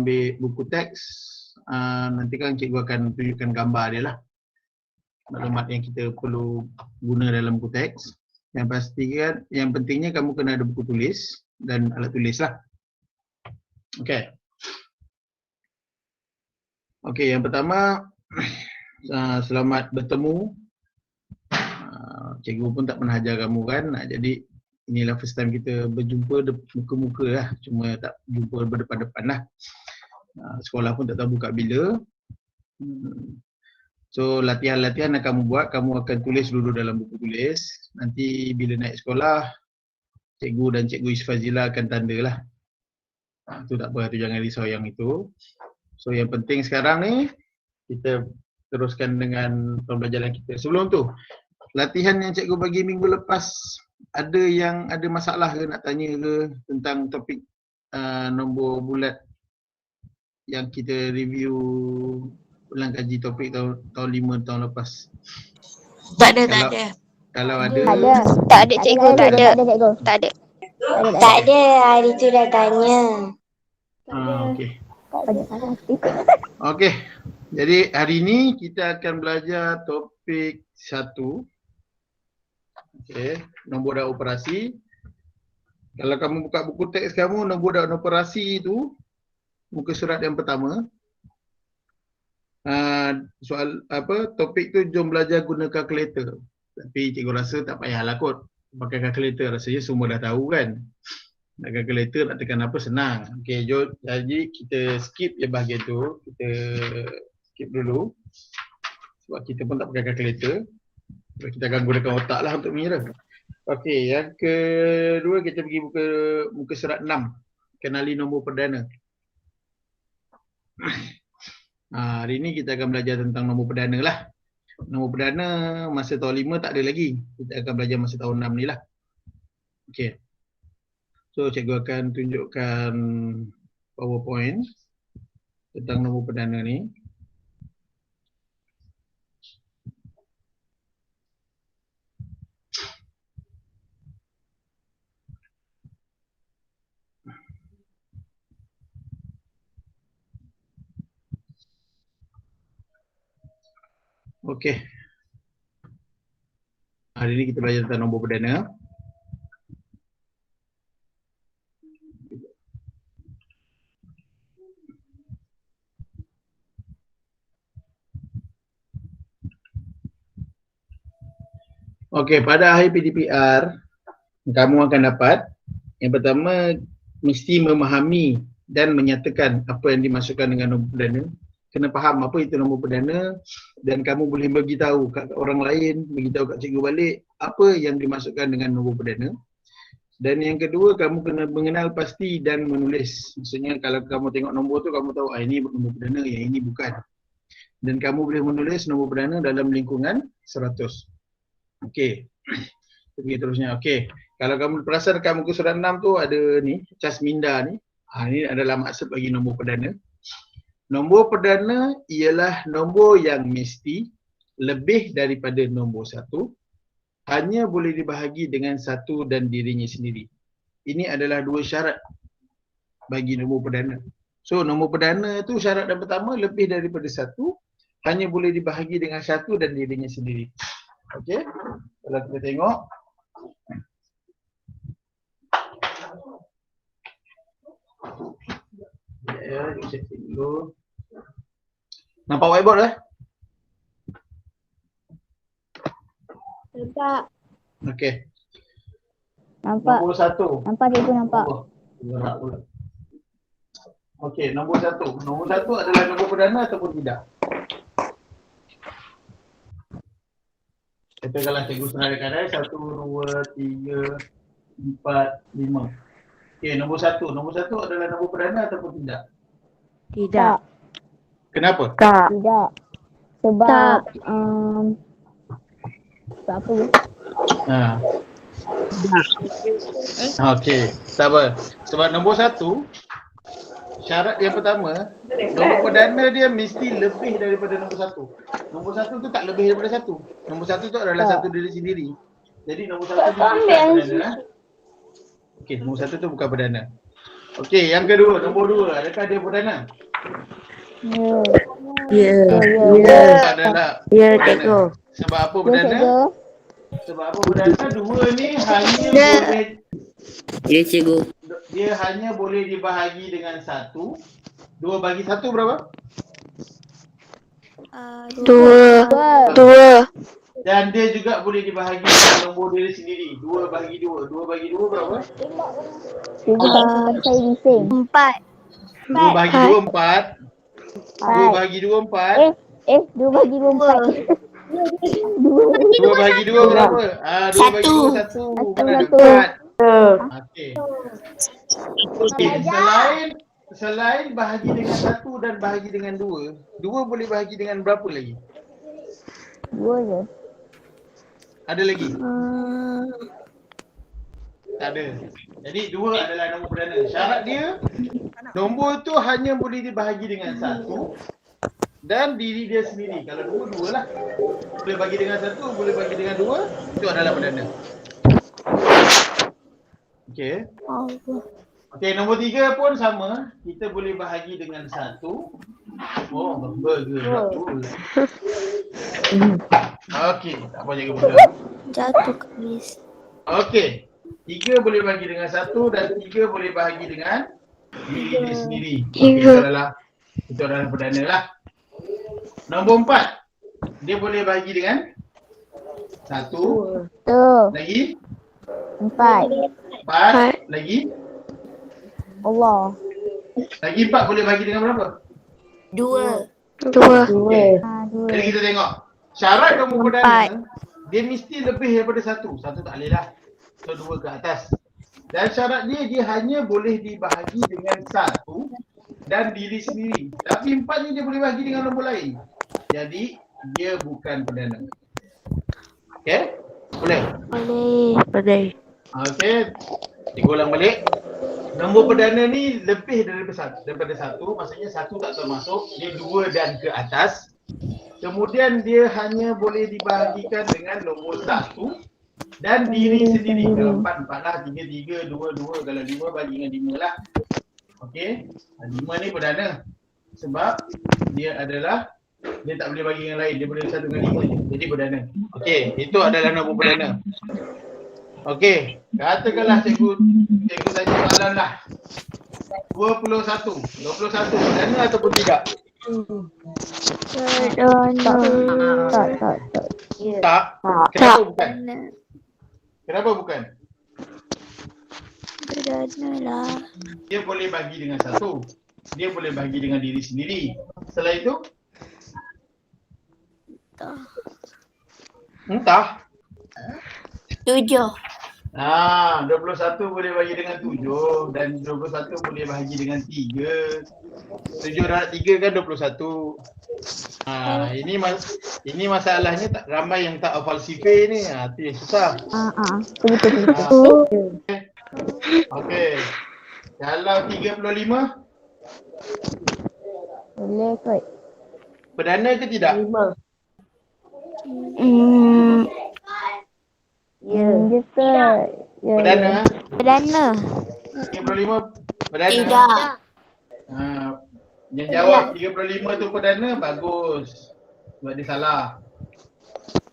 ambil buku teks, nanti kan cikgu akan tunjukkan gambar dia lah. Maklumat yang kita perlu guna dalam buku teks. Yang pastikan, yang pentingnya kamu kena ada buku tulis dan alat tulis lah. Okey. Okey, yang pertama, selamat bertemu. Cikgu pun tak pernah ajar kamu kan, jadi inilah first time kita berjumpa muka-muka lah, cuma tak jumpa berdepan-depan lah. Sekolah pun tak tahu buka bila. So latihan-latihan yang kamu buat, kamu akan tulis dulu dalam buku tulis. Nanti bila naik sekolah, cikgu dan cikgu Isfazila akan tanda lah. Itu tak apa, tu jangan risau yang itu. So yang penting sekarang ni, kita teruskan dengan pembelajaran kita. Sebelum tu, latihan yang cikgu bagi minggu lepas, ada yang ada masalah ke nak tanya ke tentang topik nombor bulat yang kita review ulang kaji topik tahun 5 tahun lepas? Tak ada. Kalau ada. Tak ada cikgu, tak ada. Tak ada, hari tu dah tanya. Okey. Okey. Jadi hari ini kita akan belajar topik 1. Okey, nombor dan operasi. Kalau kamu buka buku teks kamu, nombor dan operasi itu muka surat yang pertama. Soal apa, topik tu jom belajar guna kalkulator. Tapi cikgu rasa tak payahlah kot pakai kalkulator, rasanya semua dah tahu kan. Nak kalkulator nak tekan apa senang. Okey, jom, jadi kita skip je bahagian tu. Kita skip dulu. Sebab kita pun tak pakai kalkulator. Kita akan gunakan otak lah untuk mengira. Okey, yang kedua kita pergi muka surat 6. Kenali nombor perdana. Hari ini kita akan belajar tentang nombor perdana lah. Nombor perdana masa tahun 5 tak ada lagi. Kita akan belajar masa tahun 6 ni lah. Okey. So cikgu akan tunjukkan PowerPoint tentang nombor perdana ni. Okey. Hari ini kita belajar tentang nombor perdana. Okey, pada akhir PDPR kamu akan dapat yang pertama, mesti memahami dan menyatakan apa yang dimasukkan dengan nombor perdana. Kena faham apa itu nombor perdana dan kamu boleh beritahu kat orang lain, beritahu kat cikgu balik apa yang dimasukkan dengan nombor perdana. Dan yang kedua, kamu kena mengenal pasti dan menulis. Maksudnya kalau kamu tengok nombor tu, kamu tahu ini nombor perdana, yang ini bukan. Dan kamu boleh menulis nombor perdana dalam lingkungan 100. Okey. Pergi terusnya. Okey. Kalau kamu perasan kat muka surat 6 tu ada ni, cas minda ni. Ini adalah maksud bagi nombor perdana. Nombor perdana ialah nombor yang mesti lebih daripada nombor 1, hanya boleh dibahagi dengan 1 dan dirinya sendiri. Ini adalah 2 syarat bagi nombor perdana. So nombor perdana tu syarat yang pertama, lebih daripada 1, hanya boleh dibahagi dengan 1 dan dirinya sendiri. Okey, kalau kita tengok. Ya, kita cek dulu. Nampak whiteboard lah? Nampak. Okey. Nampak. Nombor 1. Nampak cikgu, nampak. Gerak pula. Okey, nombor 1. Nombor 1 adalah nombor perdana ataupun tidak? Katakanlah cikgu senaraikan 1, 2, 3, 4, 5. Okey, nombor 1. Nombor 1 adalah nombor perdana ataupun tidak? Tidak. Kenapa? Tidak. Sebab sebab apa? Okey, sabar. Sebab nombor 1, syarat yang pertama, nombor perdana dia mesti lebih daripada nombor 1. Nombor 1 tu tak lebih daripada 1. Nombor 1 tu adalah satu diri sendiri. Jadi nombor 1 tu bukan perdana. Okey, nombor 1 tu bukan perdana. Okey, yang kedua, nombor 2. Adakah dia perdana? Ya. Tak adalah Ya, perdana. cikgu. Sebab apa Ya, perdana? cikgu. Sebab apa perdana? Dua ni hanya Ya. boleh, Ya, cikgu. dia hanya boleh dibahagi dengan 1. 2 bagi 1 berapa? 2. 2. Dan dia juga boleh dibahagi dengan nombor diri sendiri. 2 bagi 2. 2 bagi 2 berapa? Cikgu tak suka saya bising. 4. 2 bagi 2, 4. 2 bagi 2, 4. 2 bagi 2, 4. 2 bagi 2 berapa? 2 bagi 2, 1. Mana ada 4? Okey. Okey, selain bahagi dengan 1 dan bahagi dengan 2, 2 boleh bahagi dengan berapa lagi? 2 je. Ada lagi? Tak ada. Jadi 2 adalah nombor perdana. Syarat dia, nombor tu hanya boleh dibahagi dengan 1 dan diri dia sendiri. Kalau 2 lah. Boleh bagi dengan 1, boleh bagi dengan 2, itu adalah perdana. Okey. Okey, nombor 3 pun sama. Kita boleh bahagi dengan 1. Oh, burger. Okey, tak apa jaga bodoh. Jatuh ke mis. Okey. 3 boleh bagi dengan 1 dan 3 boleh bahagi dengan diri dia sendiri. Okey, itu adalah perdana lah. Nombor 4. Dia boleh bahagi dengan 1 lagi 4. 4 lagi Allah. lagi 4 boleh bahagi dengan berapa? 2. Okey. 2. Jadi kita tengok. Syarat nombor perdana dia mesti lebih daripada 1. 1 tak boleh lah. So 2 ke atas. Dan syarat dia hanya boleh dibahagi dengan 1 dan diri sendiri. Tapi 4 ni dia boleh bahagi dengan nombor lain. Jadi dia bukan perdana. Okey? Boleh? Boleh. Okey. Cikgu ulang balik. Nombor perdana ni lebih daripada 1, maksudnya 1 tak termasuk, dia 2 dan ke atas. Kemudian dia hanya boleh dibahagikan dengan nombor 1 dan diri sendiri. Kalau 4, 4 lah, 3, 3, 2, 2. Kalau 5 bagi dengan 5 lah. Okey. 5 ni perdana. Sebab dia tak boleh bagi dengan lain. Dia boleh 1 dengan 5 je. Jadi perdana. Okey. Itu adalah nombor perdana. Okey. Katakanlah cikgu tanya soalan lah. 21. 21 perdana ataupun tidak? Tak. Kenapa bukan? Kenapa bukan? Perdana lah. Dia boleh bagi dengan 1. Dia boleh bagi dengan diri sendiri. Setelah itu? Entah. 7. 21 boleh bagi dengan 7 dan 21 boleh bahagi dengan 3. 7 darab 3 kan 21. Ini masalahnya tak ramai yang tak hafal sifir ni. Itu yang susah. Betul. Okey. Kalau 35 Boleh kot. perdana ke tidak? Ya. Dia kot. Ya. Perdana. Perdana. 35 perdana. Tidak. Yang jawab 35 tu perdana, bagus. Sebab dia salah.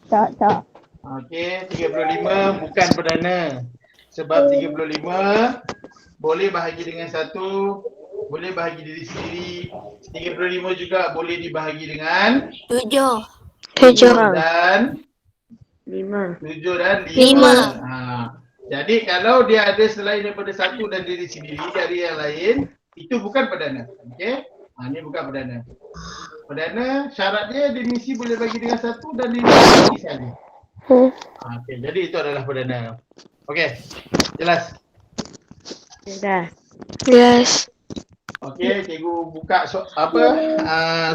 Tak. Okey, 35 bukan perdana. Sebab 35 boleh bahagi dengan 1, boleh bahagi diri sendiri. 35 juga boleh dibahagi dengan 7. 7 dan 5. 7 dan 5. 5. Jadi kalau dia ada selain daripada 1 dan diri sendiri dari yang lain, itu bukan perdana. Okey? Ini bukan perdana. Perdana syarat dia mesti boleh bagi dengan 1 dan diri sendiri saja. Okey, jadi itu adalah perdana. Okey. Jelas? Yes. Okey, cikgu buka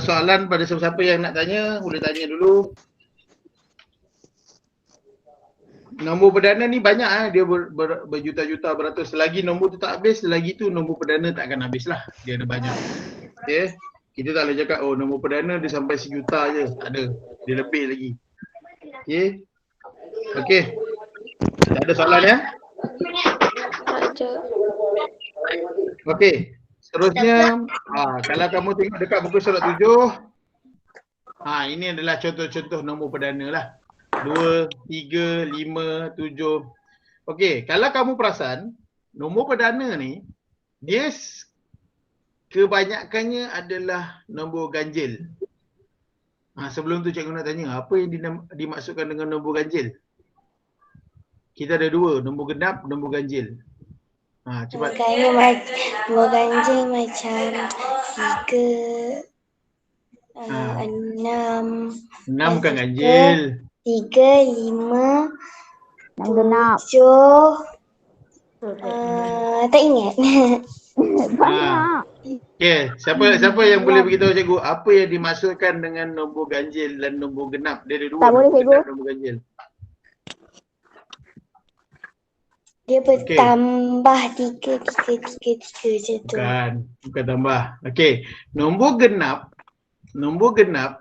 soalan pada siapa-siapa yang nak tanya, boleh tanya dulu. Nombor perdana ni banyak dia berjuta-juta beratus. Selagi nombor tu tak habis, selagi tu nombor perdana tak akan habis lah. Dia ada banyak. Okey. Kita tak boleh cakap nombor perdana dia sampai sejuta je. Tak ada. Dia lebih lagi. Okey. Okey. Tak ada soalan ya? Okey. Seterusnya, kalau kamu tengok dekat buku surat 7, ini adalah contoh-contoh nombor perdana lah. 2, 3, 5, 7. Okey, kalau kamu perasan, nombor perdana ni, dia kebanyakannya adalah nombor ganjil. Sebelum tu cikgu nak tanya, apa yang dimaksudkan dengan nombor ganjil? Kita ada dua, nombor genap, nombor ganjil. Cepat. Nombor ganjil macam 3, 6. 6 bukan ganjil. 3, 5, Yang genap. 7. Tak ingat. Banyak. Okey, siapa yang boleh beritahu cikgu apa yang dimaksudkan dengan nombor ganjil dan nombor genap? Dia ada dua. Tak boleh, nombor cikgu. genap, nombor ganjil. Dia bertambah 3 macam tu. Bukan tambah. Okey, nombor genap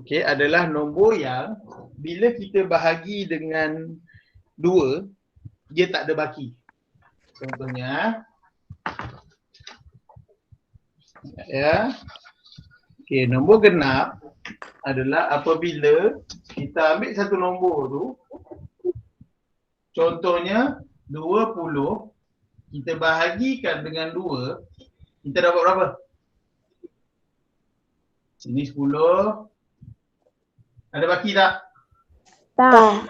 okey adalah nombor yang bila kita bahagi dengan 2 dia tak ada baki. Contohnya okey, nombor genap adalah apabila kita ambil satu nombor tu, contohnya 20, kita bahagikan dengan 2, kita dapat berapa? Sini 10. Ada baki tak? Tak.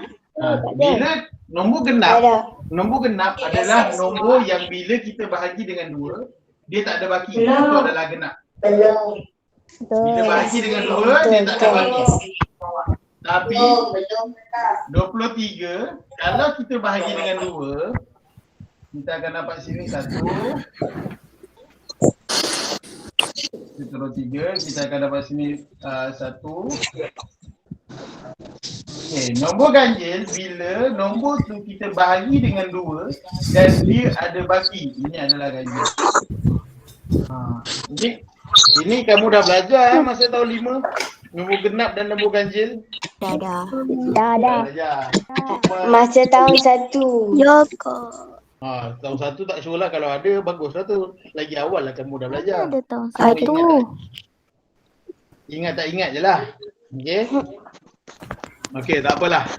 Bila nombor genap adalah nombor yang bila kita bahagi dengan 2, dia tak ada baki. Itu adalah genap. Bila bahagi dengan 2, dia tak ada baki. Tapi 23, kalau kita bahagi dengan 2, kita akan dapat sini 1. Kita taruh 3, kita akan dapat sini 1. Okey, nombor ganjil bila nombor tu kita bahagi dengan 2 dan dia ada baki. Ini adalah ganjil. Ini kamu dah belajar masa tahun 5. Nombor genap dan nombor ganjil. Dah. Belajar. Masa tahun 1. Yoko. Tahun 1 tak sure lah, kalau ada baguslah tu. Lagi awal lah kamu dah belajar. Ada tahun Kamu 1. Ingat tak ingat je lah. Okey. Okey, tak apalah.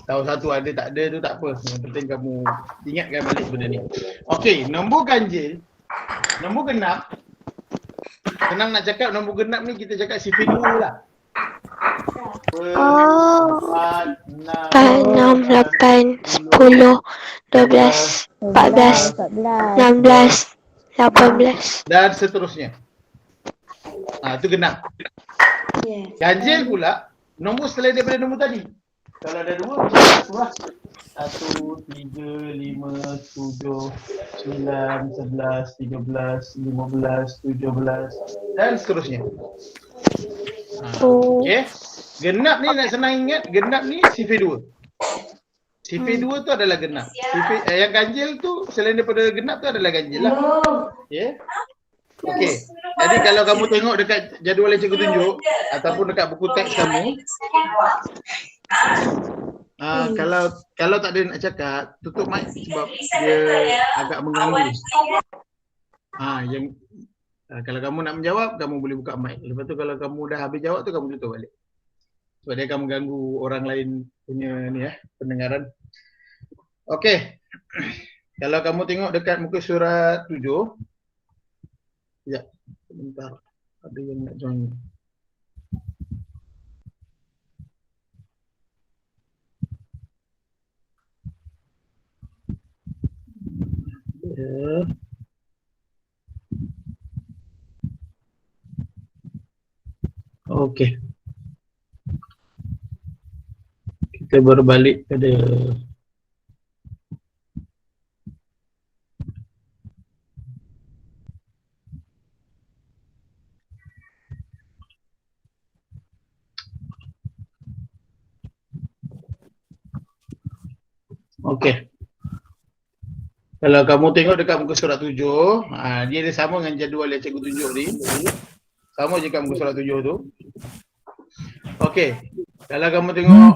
Tahun 1 ada tak ada tu tak apa. Yang penting kamu ingatkan balik benda ni. Okey, nombor ganjil, nombor genap. Senang nak cakap nombor genap ni kita cakap sifar 2 lah. 4, 6, 8, 10, 12, 14, 16, 18. dan seterusnya. Itu genap. Ganjil pula nombor selain daripada nombor tadi. Kalau ada 2 kita satu lah. 1, 3, 5, 7, 9, 11, 13, 15, 17 dan seterusnya. Okey. Genap ni nak senang ingat, genap ni sifar 2. Sifar 2 tu adalah genap. Sifar yang ganjil tu selain daripada genap tu adalah ganjil lah. Okey. Okey. Jadi kalau kamu tengok dekat jadual yang cikgu tunjuk ataupun dekat buku teks kamu, kalau tak ada nak cakap, tutup mic sebab dia agak mengganggu. Kalau kamu nak menjawab, kamu boleh buka mic. Lepas tu kalau kamu dah habis jawab tu kamu tutup balik. Sebab dia akan mengganggu orang lain punya ni pendengaran. Okey. Kalau kamu tengok dekat muka surat 7. Sekejap. Sebentar. Ada yang nak join. Okey. Kita berbalik pada okey. Kalau kamu tengok dekat muka surat 7, dia ada sama dengan jadual yang cikgu tunjuk ni. Sama je kat muka surat 7 tu. Okey. Kalau kamu tengok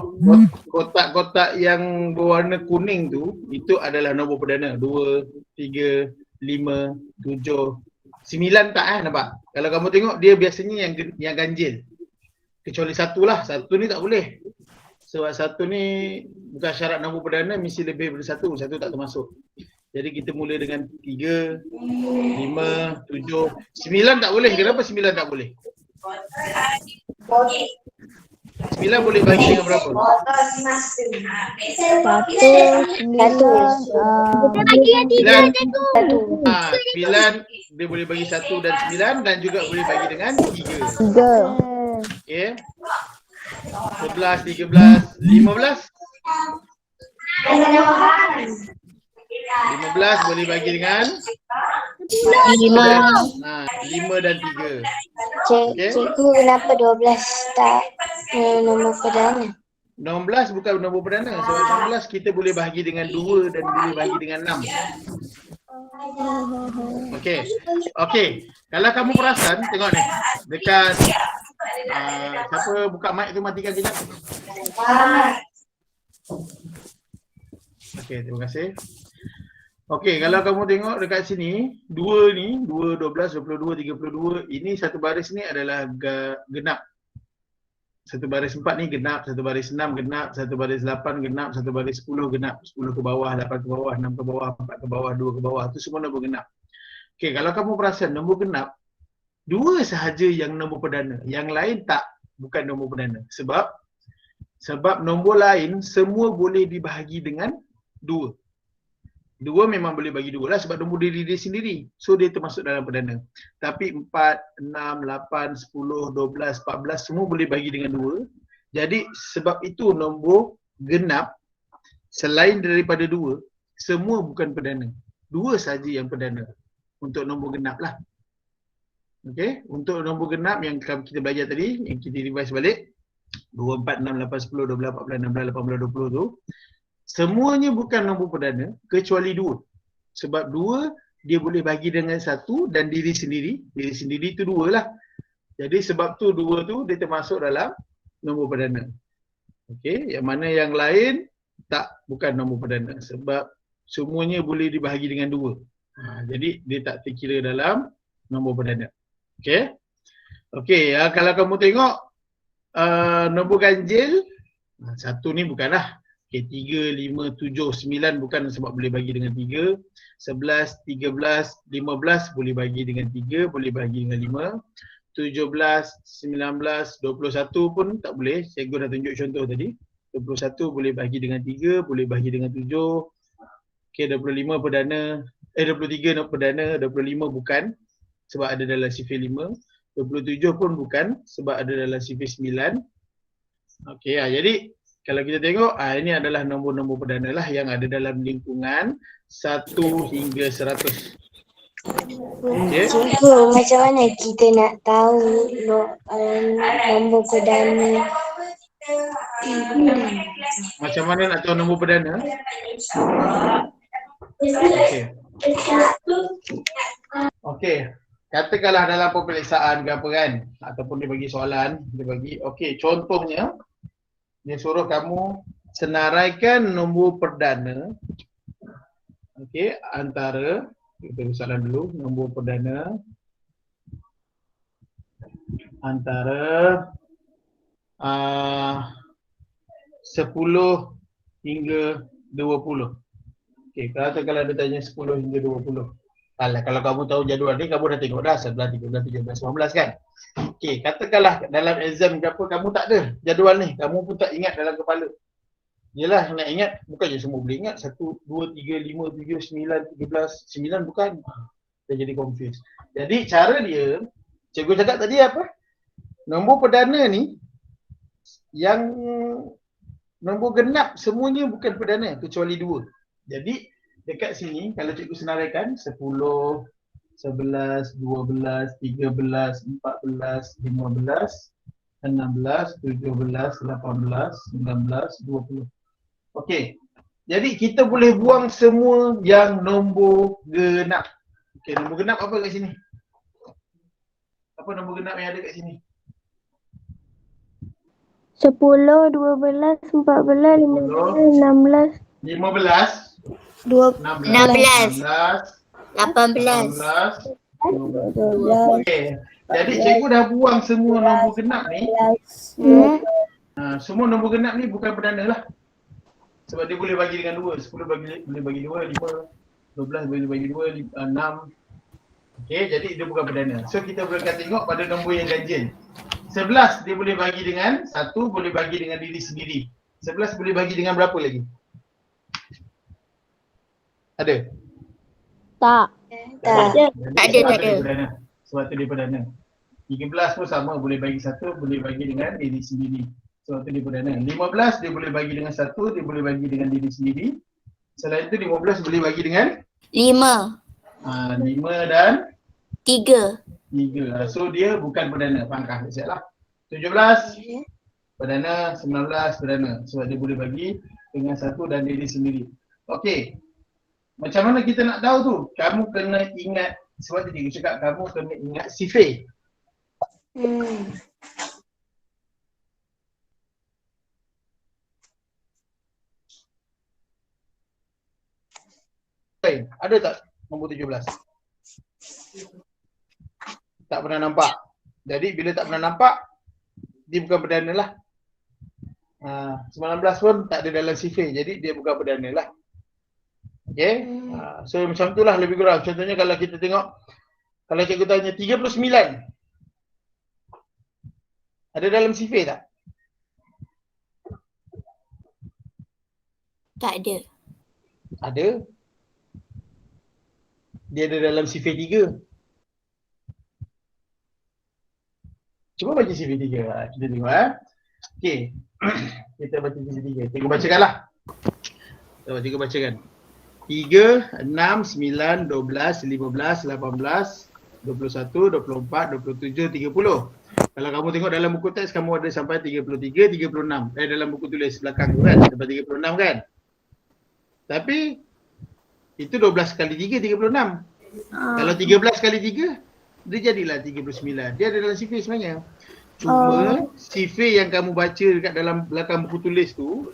kotak-kotak yang berwarna kuning tu, itu adalah nombor perdana. 2, 3, 5, 7, 9 tak nampak? Kalau kamu tengok dia biasanya yang ganjil. Kecuali satu lah, satu ni tak boleh. Sebab satu ni bukan syarat nombor perdana, mesti lebih daripada satu tak termasuk. Jadi kita mula dengan 3, 5, 7, 9 tak boleh. Kenapa 9 tak boleh? 9 boleh bagi dengan berapa? 9 dia boleh bagi 1 dan 9 dan juga boleh bagi dengan 3. Okey. 11, 13, 15. 15 boleh bagi dengan 5 dan 3. Cikgu, kenapa 12 tak nombor perdana? 16 bukan nombor perdana. Sebab 16 kita boleh bahagi dengan 2 dan boleh bahagi dengan 6. Okey. Kalau kamu perasan, tengok ni. Dekat siapa buka mic tu matikan kejap. Okey, terima kasih. Okey, kalau kamu tengok dekat sini, 2 ni, 2, 12, 22, 32, ini satu baris ni adalah genap. Satu baris 4 ni genap, satu baris 6 genap, satu baris 8 genap, satu baris 10 genap. 10 ke bawah, 8 ke bawah, 6 ke bawah, 4 ke bawah, 2 ke bawah. Itu semua nombor genap. Okey, kalau kamu perasan nombor genap, 2 sahaja yang nombor perdana. Yang lain tak, bukan nombor perdana. Sebab nombor lain semua boleh dibahagi dengan 2. 2 memang boleh bagi 2 lah sebab nombor diri dia sendiri. So dia termasuk dalam perdana. Tapi 4, 6, 8, 10, 12, 14 semua boleh bagi dengan 2. Jadi sebab itu nombor genap selain daripada 2, semua bukan perdana. 2 saja yang perdana untuk nombor genap lah. Okey, untuk nombor genap yang kita belajar tadi, yang kita revise balik 2, 4, 6, 8, 10, 12, 14, 16, 18, 20 tu semuanya bukan nombor perdana kecuali 2. Sebab 2 dia boleh bagi dengan 1 dan diri sendiri. Diri sendiri tu 2 lah. Jadi sebab tu 2 tu dia termasuk dalam nombor perdana. Okey, yang mana yang lain tak, bukan nombor perdana sebab semuanya boleh dibahagi dengan 2. Jadi dia tak terkira dalam nombor perdana. Okey. Okey, kalau kamu tengok nombor ganjil, 1 ni bukanlah. Okay, 3, 5, 7, 9 bukan sebab boleh bagi dengan 3. 11, 13, 15 boleh bagi dengan 3, boleh bagi dengan 5. 17, 19, 21 pun tak boleh. Cikgu dah tunjuk contoh tadi. 21 boleh bagi dengan 3, boleh bagi dengan 7. Okay, 25 perdana. 23 perdana, 25 bukan sebab ada dalam sifir 5. 27 pun bukan sebab ada dalam sifir 9. Okay, jadi kalau kita tengok, ini adalah nombor-nombor perdana lah yang ada dalam lingkungan 1 hingga 100. Okay. Cikgu, macam mana kita nak tahu nombor perdana? Macam mana nak tahu nombor perdana? Okey. Okey. Katakanlah dalam peperiksaan ke apa kan, ataupun dia bagi soalan, dia bagi, okey, contohnya dia suruh kamu senaraikan nombor perdana, okey, antara, kita bagi soalan dulu, nombor perdana antara 10 hingga 20. Okey, kalau dia tanya 10 hingga 20. Kalau kamu tahu jadual ni, kamu dah tengok dah 11, 13, 17, 18 kan? Okey, katakanlah dalam exam ke apa, kamu tak ada jadual ni, kamu pun tak ingat dalam kepala. Yelah, nak ingat, bukannya semua boleh ingat. 1, 2, 3, 5, 7, 9, 13, 9 bukan. Dia jadi confused. Jadi cara dia, cikgu cakap tadi apa? Nombor perdana ni, yang nombor genap semuanya bukan perdana kecuali 2. Jadi dekat sini kalau cikgu senaraikan 10, 11, 12, 13, 14, 15, 16, 17, 18, 19, 20. Okey. Jadi kita boleh buang semua yang nombor genap. Okey, nombor genap apa kat sini? Apa nombor genap yang ada kat sini? 10, 12, 14, 15, 16. 15, 16. 16, 18. 18. Okey. Jadi cikgu dah buang semua nombor genap ni. Semua nombor genap ni bukan perdana lah. Sebab dia boleh bagi dengan 2. 10 boleh bagi 2, 5, 12 boleh bagi 2, 6. Okey, jadi dia bukan perdana. So kita boleh tengok pada nombor yang ganjil. 11 dia boleh bagi dengan 1, boleh bagi dengan diri sendiri. 11 boleh bagi dengan berapa lagi? Ada? Tak. Tak. Tak ada. Perdana. Sebab tu dia perdana. 13 pun sama, boleh bagi 1, boleh bagi dengan diri sendiri. Sebab tu dia perdana. 15 dia boleh bagi dengan 1, dia boleh bagi dengan diri sendiri. Selain itu 15 boleh bagi dengan 5. 5 dan 3. 3. So dia bukan perdana. Pangkah siap lah. 17 perdana, 19 perdana. Sebab dia boleh bagi dengan 1 dan diri sendiri. Okey. Macam mana kita nak tahu tu? Kamu kena ingat, sebab tadi aku cakap kamu kena ingat sifir. Okay. Ada tak nombor 17? Tak pernah nampak. Jadi bila tak pernah nampak, dia bukan perdana lah. 19 pun tak ada dalam sifir. Jadi dia bukan perdana lah. Okay. So macam itulah lebih kurang. Contohnya kalau kita tengok, kalau cikgu tanya 39. Ada dalam sifir tak? Tak ada. Ada. Dia ada dalam sifir 3. Cuba baca sifir 3. Kita tengok Okey. Kita baca sifir 3. Cikgu bacakan lah. Cikgu bacakan. 3, 6, 9, 12, 15, 18, 21, 24, 27, 30. Kalau kamu tengok dalam buku teks, kamu ada sampai 33, 36. Dalam buku tulis belakang tu kan, sampai 36 kan. Tapi, itu 12 kali 3, 36. Kalau 13 kali 3, dia jadilah 39. Dia ada dalam sifir sebenarnya. Cuma, sifir yang kamu baca dekat dalam belakang buku tulis tu,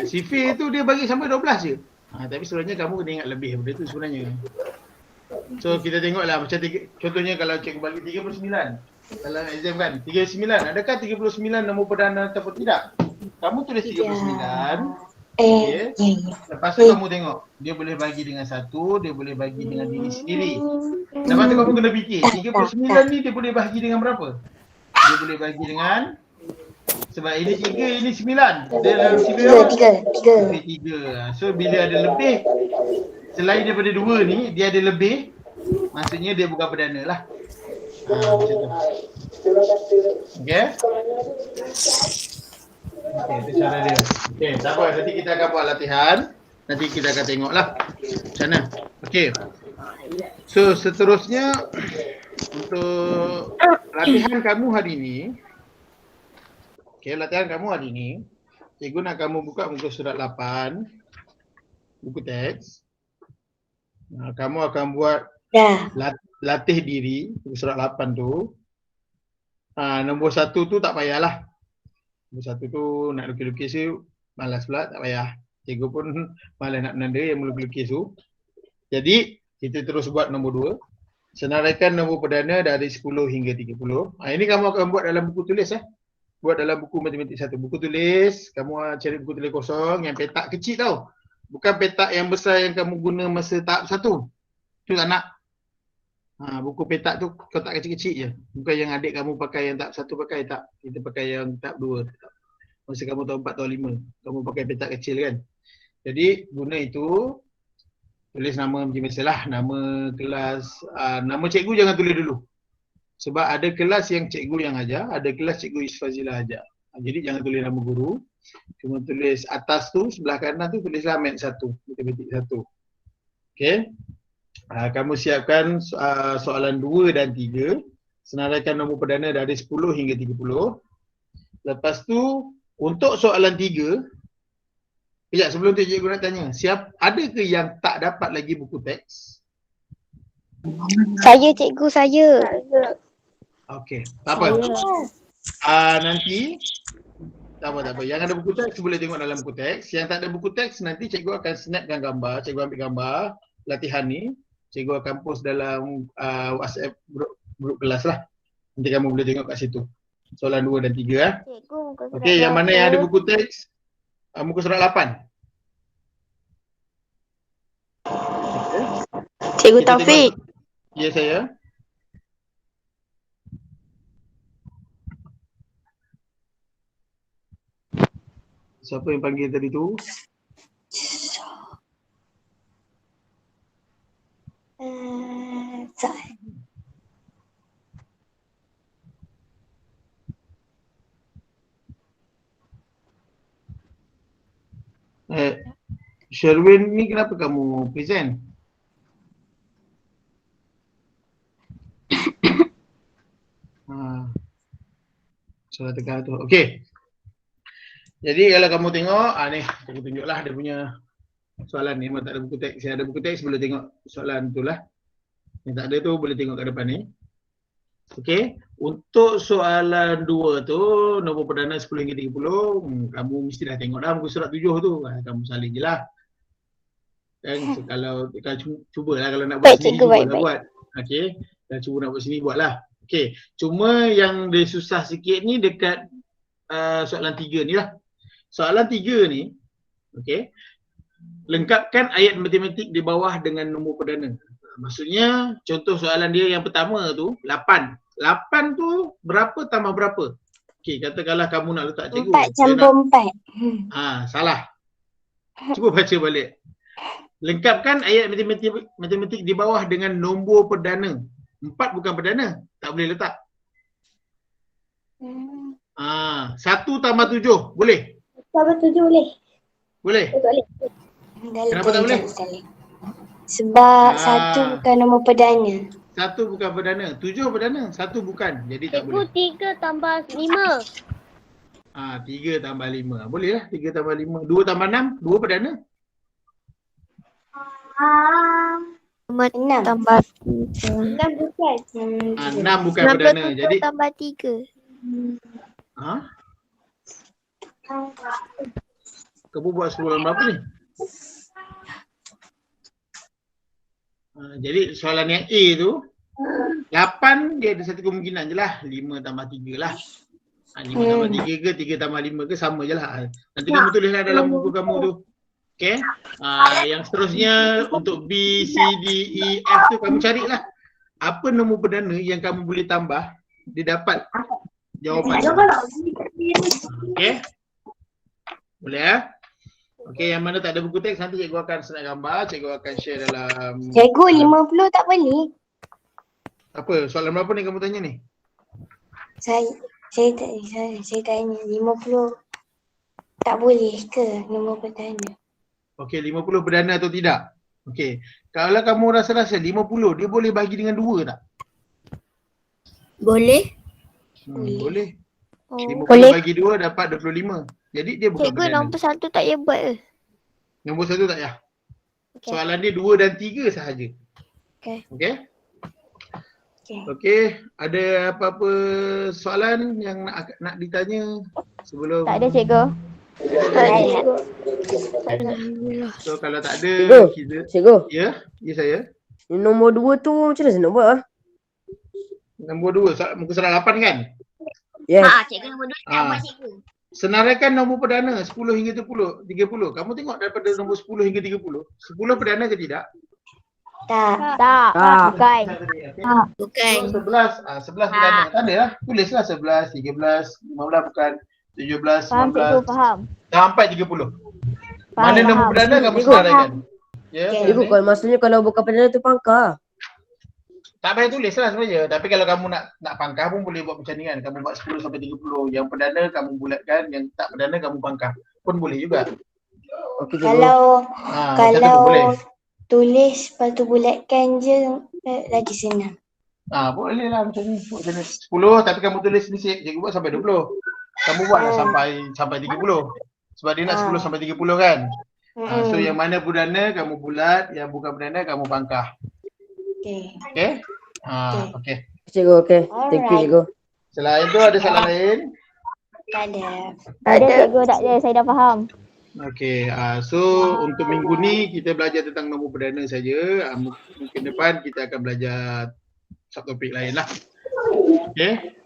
sifir tu dia bagi sampai 12 je. Tapi sebenarnya kamu kena ingat lebih benda tu sebenarnya. So kita tengoklah macam contohnya kalau cikgu bagi 39 dalam exam kan, 39, adakah 39 nombor perdana ataupun tidak? Kamu tulis 39. Okay. Lepas tu kamu tengok, dia boleh bagi dengan 1, dia boleh bagi dengan diri sendiri. Lepas tu kamu kena fikir, 39 ni dia boleh bagi dengan berapa? Dia boleh bagi dengan, sebab ini 3, ini 9. Dia dalam sifir apa? 3. So bila ada lebih, selain daripada 2 ni, dia ada lebih, maksudnya dia bukan perdana lah. Macam tu. Okay? Okay, itu cara dia. Okay, tak apa. Nanti kita akan buat latihan. Nanti kita akan tengok lah macam mana. Okay. So seterusnya, untuk latihan kamu hari ni, latihan kamu hari ni, cikgu nak kamu buka muka surat 8, buku teks. Kamu akan buat latih diri, muka surat 8 tu. Nombor 1 tu tak payahlah. Nombor 1 tu nak lukis-lukis tu, malas pula, tak payah. Cikgu pun malas nak menanda yang melukis tu. Jadi, kita terus buat nombor 2. Senaraikan nombor perdana dari 10 hingga 30. Ini kamu akan buat dalam buku tulis Buat dalam buku matematik 1. Buku tulis, kamu cari buku tulis kosong yang petak kecil tau. Bukan petak yang besar yang kamu guna masa tahap 1. Tu tak nak. Buku petak tu kotak kecil-kecil je. Bukan yang adik kamu pakai yang tahap 1 pakai, tak. Kita pakai yang tahap 2. Masa kamu tahun 4, tahun 5. Kamu pakai petak kecil kan. Jadi guna itu, tulis nama macam biasalah. Nama kelas, nama cikgu jangan tulis dulu. Sebab ada kelas yang cikgu yang ajar, ada kelas cikgu Isfazilah ajar. Jadi jangan tulis nama guru. Cuma tulis atas tu, sebelah kanan tu tulislah mat 1, matematik 1. Okey. Kamu siapkan soalan 2 dan 3. Senaraikan nombor perdana dari 10 hingga 30. Lepas tu, untuk soalan 3, sekejap sebelum tu cikgu nak tanya, ada ke yang tak dapat lagi buku teks? Saya cikgu, saya. Okey, tak apa. Nanti tak apa. Yang ada buku teks boleh tengok dalam buku teks. Yang tak ada buku teks nanti cikgu akan snapkan gambar, cikgu ambil gambar latihan ni. Cikgu akan post dalam WhatsApp grup kelas lah. Nanti kamu boleh tengok kat situ. Soalan 2 dan 3 Cikgu muka surat Okey, yang mana yang ada berapa? buku teks? Muka surat 8. Cikgu Kita Taufik. tengok. Ya, saya. Siapa yang panggil tadi tu? Sherwin ni kenapa kamu present? Salah tekan tu. Okey. Jadi kalau kamu tengok, ni aku tunjuklah dia punya soalan ni. Memang tak ada buku teks. Yang ada buku teks boleh tengok soalan tu lah. Yang tak ada tu boleh tengok kat depan ni. Okey. Untuk soalan 2 tu, nombor perdana 10 hingga 30, kamu mesti dah tengok dah muka surat 7 tu. Kamu salin je lah. Kan kalau cubalah kalau nak buat Baik, sendiri, cikgu, cubalah baik. buat. Okey. Kalau cuba nak buat sendiri, buatlah. Okey. Cuma yang dia susah sikit ni dekat soalan 3 ni lah. Soalan 3 ni, okey, lengkapkan ayat matematik di bawah dengan nombor perdana. Maksudnya, contoh soalan dia yang pertama tu, 8. 8 tu berapa tambah berapa? Okey, katakanlah kamu nak letak cikgu. 4 campur 4. Salah. Cuba baca balik. Lengkapkan ayat matematik di bawah dengan nombor perdana. 4 bukan perdana, tak boleh letak. 1 tambah 7, boleh? Tambah 7 boleh? Boleh? Boleh. Kenapa tak boleh? Sebab Ah. 1 bukan nombor perdana. 1 bukan perdana, 7 perdana, 1 bukan. Jadi tak Cikgu boleh. 3 tambah 5. 3 tambah 5. Boleh lah 3 tambah 5. 2 tambah 6, 2 perdana. 6 Tambah 6 bukan. 6 bukan perdana. Jadi tambah 3. kamu buat soalan berapa ni? Jadi soalan yang A tu 8 dia ada satu kemungkinan je lah, 5 tambah 3 lah. 5 tambah 3 ke 3 tambah 5 ke sama je lah. Nanti kamu tulislah dalam buku kamu tu. Okay. Yang seterusnya untuk B, C, D, E, F tu kamu carilah. Apa nombor perdana yang kamu boleh tambah, dia dapat jawapan. Okay. Boleh ya? Okay, yang mana tak ada buku teks nanti cikgu akan snap gambar, cikgu akan share dalam. Cikgu 50 tak boleh. Apa? Soalan berapa ni kamu tanya ni? Saya tanya 50 tak boleh ke nombor perdana? Okey, 50 perdana atau tidak? Okey. Kalau kamu rasa-rasa 50 dia boleh bagi dengan 2 tak? Boleh. Boleh. 50 Boleh. bagi 2 dapat 25. Jadi dia bukan Cikgu perdana. nombor 1 tak payah buat ke? Nombor 1 tak payah. Okey. Soalan dia 2 dan 3 sahaja. Okey. Okey? Okey. Okey, ada apa-apa soalan yang nak ditanya sebelum? Tak ada cikgu. So kalau tak ada Cikgu. kita Cikgu, ya saya. nombor 2 tu macam mana saya nak buat ah? Nombor 2 muka surat 8 kan? Yes. Cikgu nombor 2 tak buat cikgu. Senaraikan nombor perdana 10 hingga 30. Kamu tengok daripada nombor 10 hingga 30. 10 perdana ke tidak? Tak. Tak. Bukan. Bukan. 11 perdana. Tak ada lah. Tulislah 11, 13, 15 bukan. 17, Faham cikgu, 19 faham. sampai 30. Faham, Mana nombor faham. perdana kamu Cikgu. senaraikan? Ya, Okey. Cikgu, kalau maksudnya kalau bukan perdana tu pangkar. tak payah tulis lah sebenarnya. Tapi kalau kamu nak pangkah pun boleh buat macam ni kan. Kamu buat 10 sampai 30. Yang perdana kamu bulatkan, yang tak perdana kamu pangkah. Pun boleh juga. Okey cikgu. Kalau Macam tu pun boleh. tulis lepas tu bulatkan je lagi senang. Boleh lah macam ni. Buat macam ni. 10 tapi kamu tulis ni cikgu buat sampai 20. Kamu buatlah sampai 30. Sebab dia nak 10 sampai 30 kan. So yang mana perdana kamu bulat, yang bukan perdana kamu pangkah. Okey. Okay? Okay. Cikgu, okey. Thank you cikgu. Selain tu ada soalan lain? Tak ada. Tak ada cikgu, tak ada. Saya dah faham. Okey, so untuk minggu ni kita belajar tentang nombor perdana saja. Mungkin depan kita akan belajar subtopik lain lah. Okey.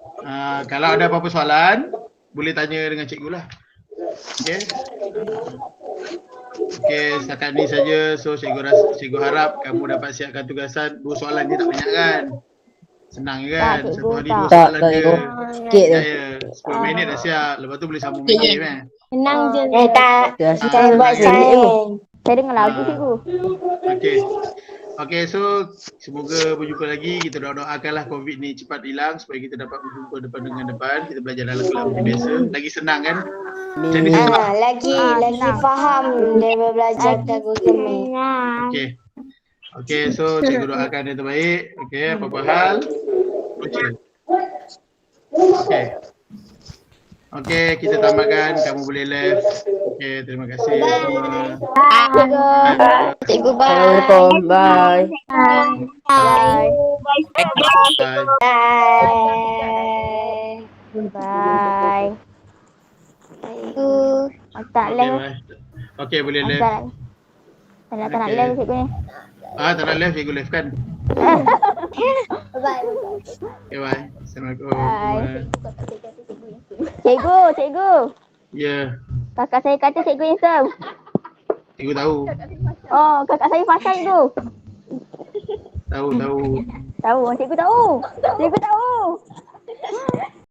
Kalau ada apa-apa soalan, boleh tanya dengan cikgu lah. Okey. Okey, setakat ni saja. So cikgu harap kamu dapat siapkan tugasan. 2 soalan je tak banyak kan? Senang je kan? Tak, cikgu, Satu hari 2 tak. soalan Tak, je. cikgu. Sikit je. Ya, 10 minit dah siap. Lepas tu boleh sambung game kan? Senang je. Tak, Terasa saya buat sains. Saya dengar lagu cikgu. Okey. Okey, so semoga berjumpa lagi. Kita doakanlah COVID ni cepat hilang supaya kita dapat berjumpa depan dengan depan. Kita belajar dalam kelas macam biasa. Lagi senang kan? Macam ni susah. Lagi faham daripada belajar Google Meet. Okey. Okey, so cikgu doakan yang terbaik. Okey, apa-apa hal. Okey. Okey. Okey, kita tamatkan. Kamu boleh left. Okey, terima kasih semua. Cikgu. Cikgu bye. Assalamualaikum. Bye. Bye. Bye. Bye. Bye. Cikgu. Tak Okey, left. bye. Okey, boleh left. Tak nak Okey. left cikgu ni. Tak nak left, cikgu left kan? Bye. Okay, bye. Assalamualaikum. Bye. Bye. Cikgu. Ya, Kakak saya kata cikgu handsome. cikgu tahu. Oh, kakak saya pasal tu. Tahu. Tahu, cikgu tahu. Cikgu